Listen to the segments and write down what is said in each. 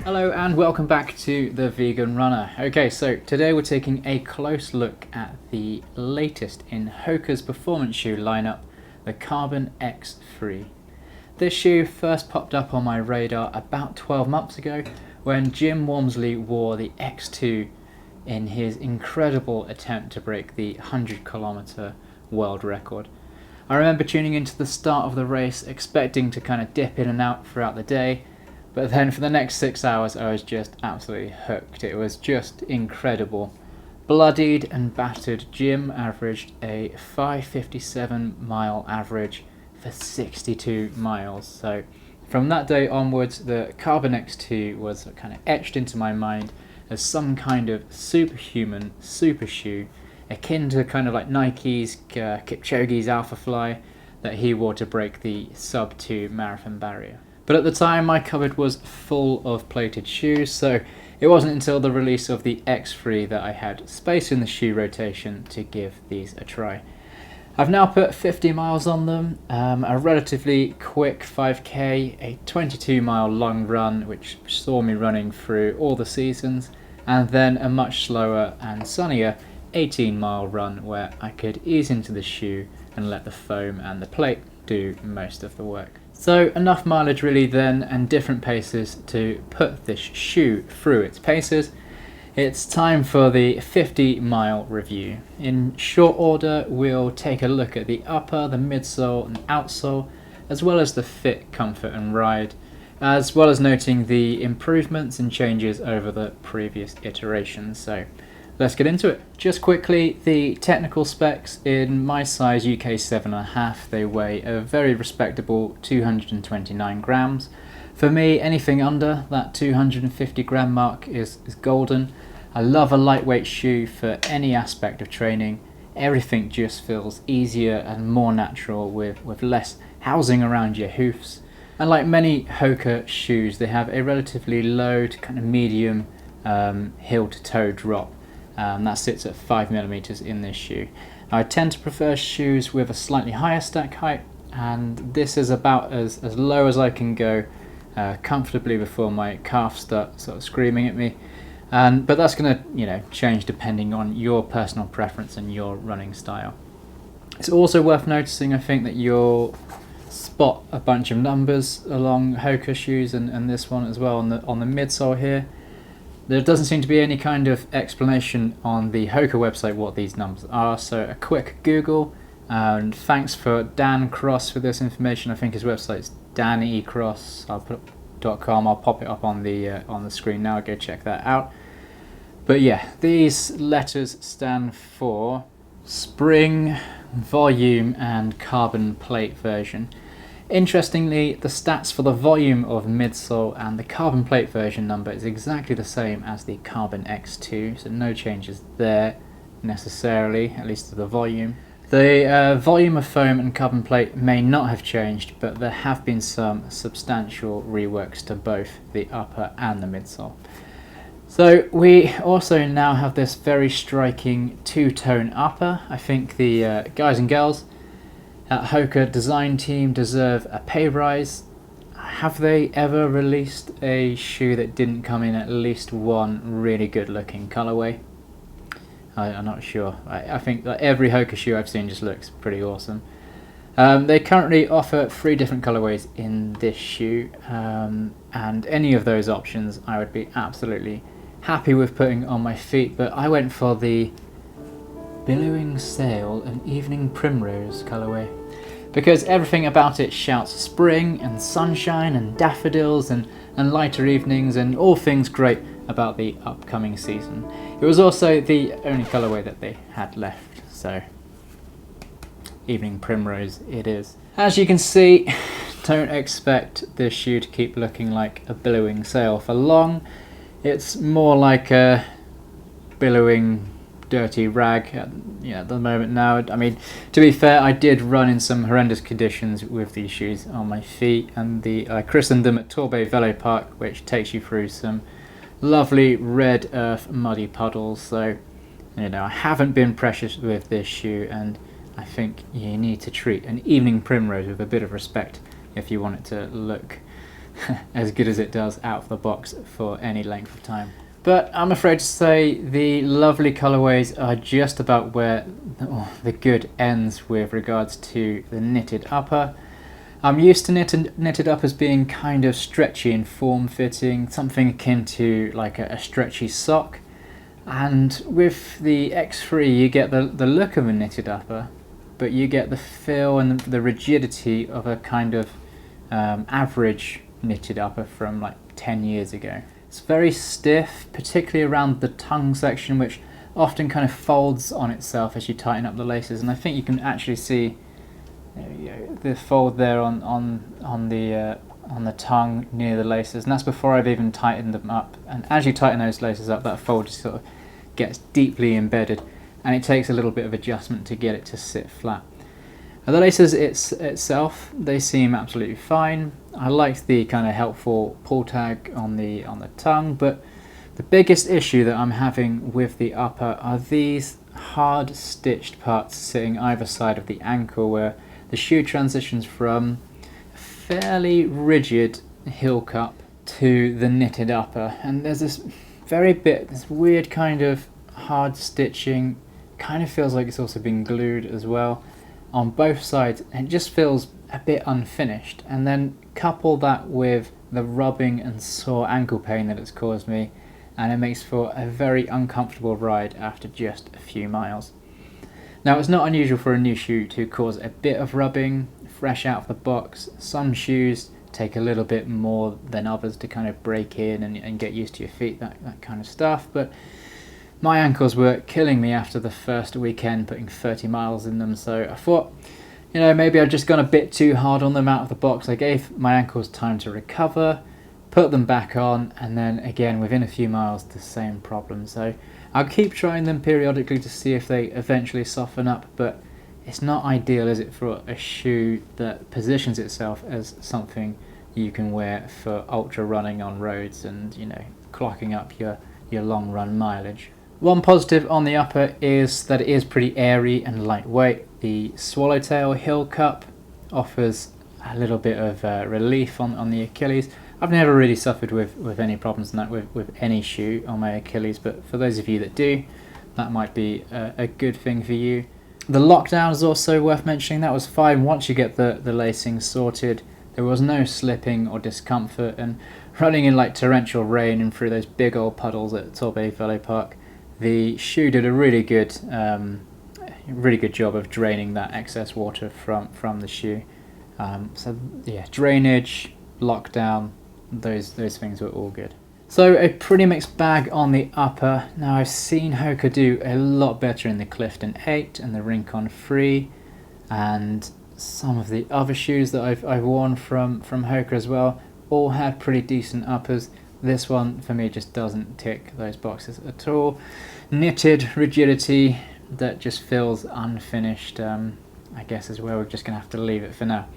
Hello and welcome back to The Vegan Runner. Okay, so today we're taking a close look at the latest in Hoka's performance shoe lineup, the Carbon X3. This shoe first popped up on my radar about 12 months ago when Jim Waumsley wore the X2 in his incredible attempt to break the 100-kilometer world record. I remember tuning into the start of the race expecting to kind of dip in and out throughout the day, but then for the next 6 hours I was just absolutely hooked. It was just incredible. Bloodied and battered, Jim averaged a 5:57 mile average for 62 miles. So from that day onwards, the Carbon X2 was kind of etched into my mind as some kind of superhuman super shoe, akin to kind of like Nike's Kipchoge's Alpha Fly that he wore to break the sub-2 marathon barrier. But at the time my cupboard was full of plated shoes, so it wasn't until the release of the X3 that I had space in the shoe rotation to give these a try. I've now put 50 miles on them, a relatively quick 5k, a 22 mile long run which saw me running through all the seasons, and then a much slower and sunnier 18 mile run where I could ease into the shoe and let the foam and the plate do most of the work. So enough mileage really then, and different paces to put this shoe through its paces. It's time for the 50 mile review. In short order we'll take a look at the upper, the midsole and outsole, as well as the fit, comfort and ride, as well as noting the improvements and changes over the previous iterations. So let's get into it. Just quickly, the technical specs in my size UK 7.5, they weigh a very respectable 229 grams. For me, anything under that 250 gram mark is golden. I love a lightweight shoe for any aspect of training. Everything just feels easier and more natural with less housing around your hoofs. And like many Hoka shoes, they have a relatively low to kind of medium heel to toe drop. That sits at 5mm in this shoe. Now, I tend to prefer shoes with a slightly higher stack height, and this is about as low as I can go comfortably before my calves start sort of screaming at me. But that's going to change depending on your personal preference and your running style. It's also worth noticing, I think, that you'll spot a bunch of numbers along Hoka shoes and this one as well on the midsole here. There doesn't seem to be any kind of explanation on the Hoka website what these numbers are, so a quick Google, and thanks for Dan Cross for this information. I think his website's danecross.com. I'll pop it up on the screen now, go check that out. But yeah, these letters stand for Spring, Volume and Carbon Plate version. Interestingly, the stats for the volume of midsole and the carbon plate version number is exactly the same as the Carbon X2, so no changes there necessarily, at least to the volume. The volume of foam and carbon plate may not have changed, but there have been some substantial reworks to both the upper and the midsole. So we also now have this very striking two-tone upper. I think the guys and girls at Hoka design team deserve a pay rise. Have they ever released a shoe that didn't come in at least one really good looking colorway? I'm not sure. I think that every Hoka shoe I've seen just looks pretty awesome. They currently offer 3 different colorways in this shoe, and any of those options I would be absolutely happy with putting on my feet, but I went for the Billowing Sail and Evening Primrose colorway because everything about it shouts spring and sunshine and daffodils and lighter evenings and all things great about the upcoming season. It was also the only colorway that they had left, so Evening Primrose it is. As you can see, don't expect this shoe to keep looking like a billowing sail for long. It's more like a billowing dirty rag at the moment now. I mean, to be fair, I did run in some horrendous conditions with these shoes on my feet, and I christened them at Torbay Velo Park, which takes you through some lovely red earth muddy puddles. So I haven't been precious with this shoe, and I think you need to treat an evening primrose with a bit of respect if you want it to look as good as it does out of the box for any length of time. But I'm afraid to say the lovely colourways are just about where the good ends with regards to the knitted upper. I'm used to knitted uppers being kind of stretchy and form-fitting, something akin to like a stretchy sock. And with the X3 you get the look of a knitted upper, but you get the feel and the rigidity of a kind of average knitted upper from like 10 years ago. It's very stiff, particularly around the tongue section, which often kind of folds on itself as you tighten up the laces, and I think you can actually see the fold there on the tongue near the laces, and that's before I've even tightened them up. And as you tighten those laces up, that fold just sort of gets deeply embedded, and it takes a little bit of adjustment to get it to sit flat. Now, the laces itself, they seem absolutely fine. I like the kind of helpful pull tag on the tongue, but the biggest issue that I'm having with the upper are these hard stitched parts sitting either side of the ankle, where the shoe transitions from a fairly rigid heel cup to the knitted upper, and there's this weird kind of hard stitching. Kind of feels like it's also been glued as well on both sides, and it just feels a bit unfinished. And then couple that with the rubbing and sore ankle pain that it's caused me, and it makes for a very uncomfortable ride after just a few miles. Now, it's not unusual for a new shoe to cause a bit of rubbing fresh out of the box. Some shoes take a little bit more than others to kind of break in and get used to your feet, that kind of stuff, but my ankles were killing me after the first weekend putting 30 miles in them, so I thought, maybe I'd just gone a bit too hard on them out of the box. I gave my ankles time to recover, put them back on, and then again within a few miles the same problem. So I'll keep trying them periodically to see if they eventually soften up, but it's not ideal, is it, for a shoe that positions itself as something you can wear for ultra running on roads and clocking up your long run mileage. One positive on the upper is that it is pretty airy and lightweight. The swallowtail heel cup offers a little bit of relief on the Achilles. I've never really suffered with any problems in that with any shoe on my Achilles, but for those of you that do, that might be a good thing for you. The lockdown is also worth mentioning. That was fine once you get the lacing sorted. There was no slipping or discomfort, and running in like torrential rain and through those big old puddles at Torbay Velo Park, the shoe did a really good job of draining that excess water from the shoe. So yeah, drainage, lockdown, those things were all good. So a pretty mixed bag on the upper. Now, I've seen Hoka do a lot better in the Clifton 8 and the Rincon 3, and some of the other shoes that I've worn from Hoka as well all had pretty decent uppers. This one for me just doesn't tick those boxes at all. Knitted rigidity that just feels unfinished, I guess is where we're just going to have to leave it for now.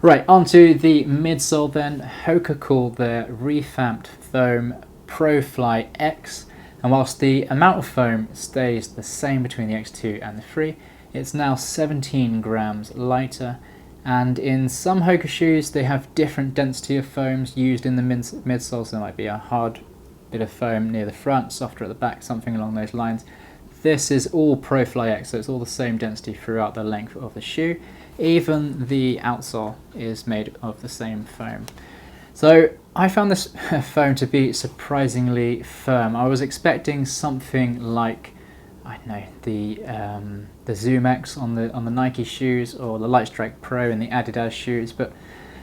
Right, onto the midsole then. Hoka call their revamped foam ProFly X, and whilst the amount of foam stays the same between the X2 and the 3, it's now 17 grams lighter. And in some Hoka shoes, they have different density of foams used in the midsole, so there might be a hard bit of foam near the front, softer at the back, something along those lines. This is all ProFly X, so it's all the same density throughout the length of the shoe. Even the outsole is made of the same foam. So I found this foam to be surprisingly firm. I was expecting something like, I don't know, the Zoom X on the Nike shoes, or the Lightstrike Pro in the Adidas shoes, but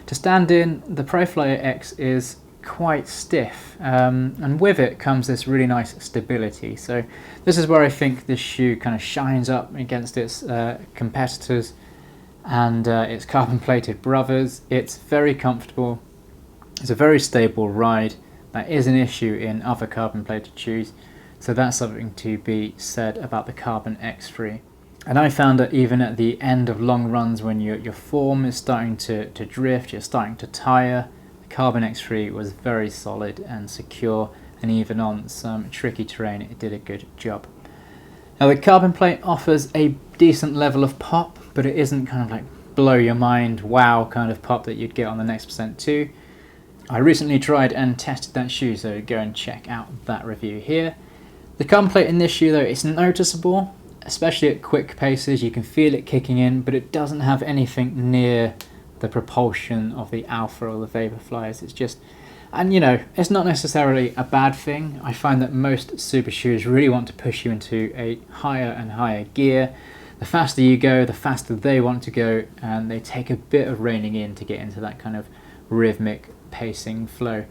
to stand in, the ProFly X is quite stiff, and with it comes this really nice stability. So this is where I think this shoe kind of shines up against its competitors and its carbon plated brothers. It's very comfortable, it's a very stable ride. That is an issue in other carbon plated shoes. So that's something to be said about the Carbon X3. And I found that even at the end of long runs, when your form is starting to drift, you're starting to tire, the Carbon X3 was very solid and secure, and even on some tricky terrain it did a good job. Now the carbon plate offers a decent level of pop, but it isn't kind of like blow your mind, wow kind of pop that you'd get on the Next Percent 2. I recently tried and tested that shoe, so go and check out that review here. The carbon plate in this shoe though, it's noticeable, especially at quick paces. You can feel it kicking in, but it doesn't have anything near the propulsion of the Alpha or the Vaporflies. It's just, and you know, it's not necessarily a bad thing. I find that most super shoes really want to push you into a higher and higher gear. The faster you go, the faster they want to go, and they take a bit of reining in to get into that kind of rhythmic pacing flow.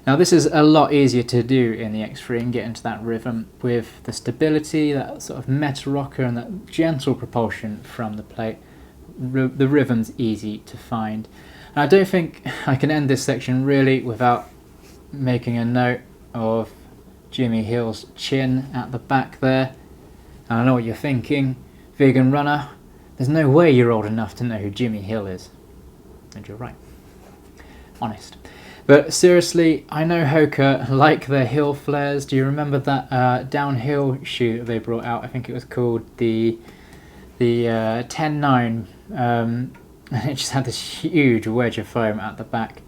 Now this is a lot easier to do in the X3 and get into that rhythm with the stability, that sort of meta rocker and that gentle propulsion from the plate. The rhythm's easy to find. And I don't think I can end this section really without making a note of Jimmy Hill's chin at the back there. And I know what you're thinking, vegan runner, there's no way you're old enough to know who Jimmy Hill is. And you're right. Honest. But seriously, I know Hoka like their hill flares. Do you remember that downhill shoe that they brought out? I think it was called the 10.9, and it just had this huge wedge of foam at the back.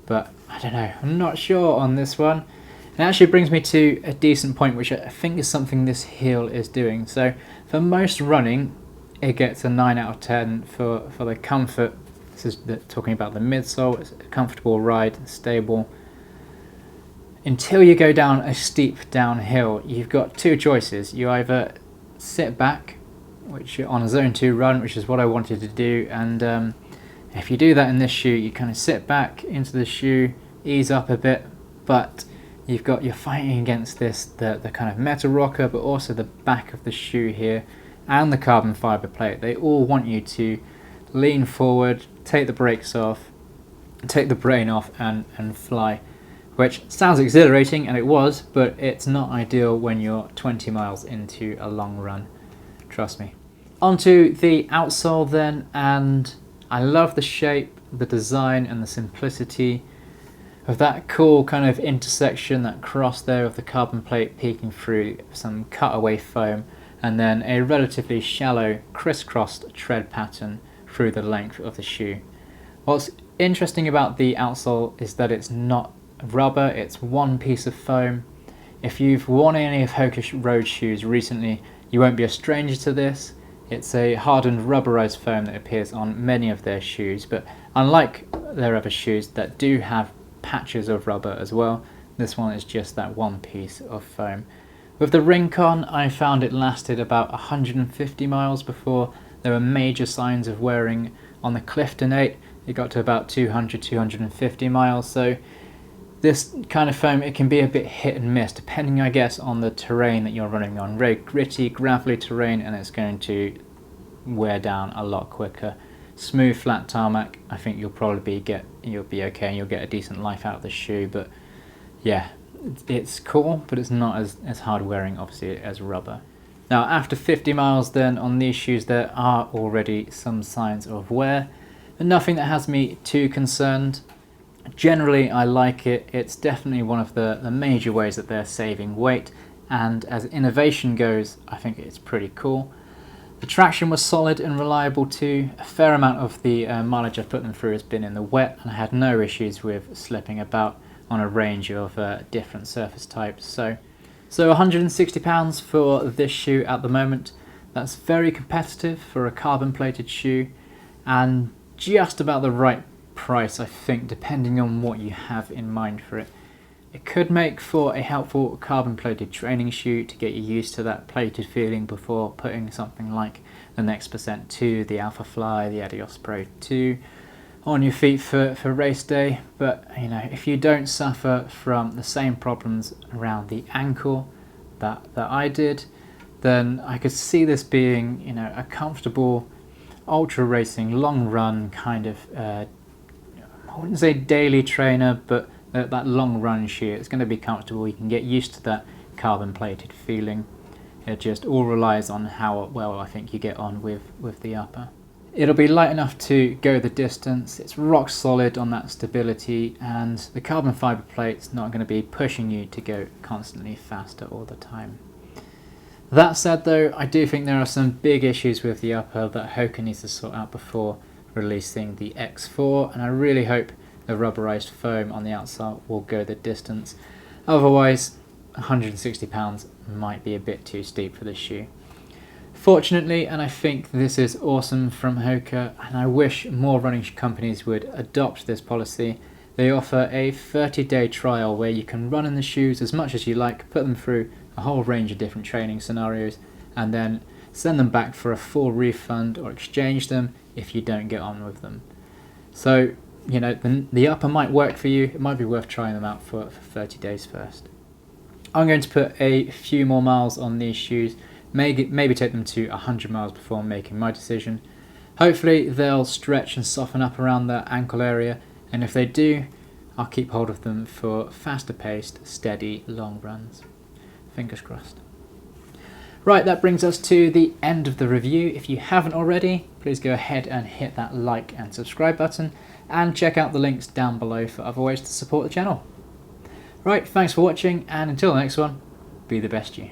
But I don't know, I'm not sure on this one. It actually brings me to a decent point, which I think is something this heel is doing. So for most running, it gets a 9 out of 10 for the comfort. This is talking about the midsole. It's a comfortable ride, stable. Until you go down a steep downhill, you've got two choices. You either sit back, which on a zone 2 run, which is what I wanted to do, and if you do that in this shoe, you kind of sit back into the shoe, ease up a bit, but you're fighting against this, the kind of meta rocker, but also the back of the shoe here, and the carbon fiber plate. They all want you to lean forward, take the brakes off, take the brain off, and fly, which sounds exhilarating, and it was, but it's not ideal when you're 20 miles into a long run, trust me. Onto the outsole then, and I love the shape, the design, and the simplicity of that cool kind of intersection, that cross there of the carbon plate peeking through some cutaway foam, and then a relatively shallow crisscrossed tread pattern through the length of the shoe. What's interesting about the outsole is that it's not rubber, it's one piece of foam. If you've worn any of Hoka road shoes recently, you won't be a stranger to this. It's a hardened rubberized foam that appears on many of their shoes, but unlike their other shoes that do have patches of rubber as well, this one is just that one piece of foam. With the Rincon, I found it lasted about 150 miles before there were major signs of wearing. On the Clifton 8, it got to about 200-250 miles, so this kind of foam, it can be a bit hit and miss, depending, I guess, on the terrain that you're running on. Very gritty, gravelly terrain, and it's going to wear down a lot quicker. Smooth, flat tarmac, I think you'll be okay, and you'll get a decent life out of the shoe. But yeah, it's cool, but it's not as hard wearing, obviously, as rubber. Now, after 50 miles then on these shoes, there are already some signs of wear, but nothing that has me too concerned. Generally, I like it. It's definitely one of the major ways that they're saving weight, and as innovation goes, I think it's pretty cool. The traction was solid and reliable too. A fair amount of the mileage I've put them through has been in the wet, and I had no issues with slipping about on a range of different surface types. So £160 for this shoe at the moment. That's very competitive for a carbon plated shoe, and just about the right price, I think, depending on what you have in mind for it. It could make for a helpful carbon plated training shoe to get you used to that plated feeling before putting something like the Next Percent 2, the Alpha Fly, the Adios Pro 2 on your feet for race day. But you know, if you don't suffer from the same problems around the ankle that I did, then I could see this being, you know, a comfortable ultra racing long run kind of I wouldn't say daily trainer, but that long run shoe. It's going to be comfortable. You can get used to that carbon plated feeling. It just all relies on how well I think you get on with the upper. It'll be light enough to go the distance, it's rock solid on that stability, and the carbon fibre plate's not going to be pushing you to go constantly faster all the time. That said though, I do think there are some big issues with the upper that Hoka needs to sort out before releasing the X4, and I really hope the rubberized foam on the outsole will go the distance. Otherwise, £160 might be a bit too steep for this shoe. Fortunately, and I think this is awesome from Hoka, and I wish more running companies would adopt this policy, they offer a 30-day trial where you can run in the shoes as much as you like, put them through a whole range of different training scenarios, and then send them back for a full refund or exchange them if you don't get on with them. So, you know, the upper might work for you. It might be worth trying them out for 30 days first. I'm going to put a few more miles on these shoes, maybe take them to 100 miles before making my decision. Hopefully they'll stretch and soften up around the ankle area, and if they do, I'll keep hold of them for faster paced, steady, long runs. Fingers crossed. Right, that brings us to the end of the review. If you haven't already, please go ahead and hit that like and subscribe button, and check out the links down below for other ways to support the channel. Right, thanks for watching, and until the next one, be the best you.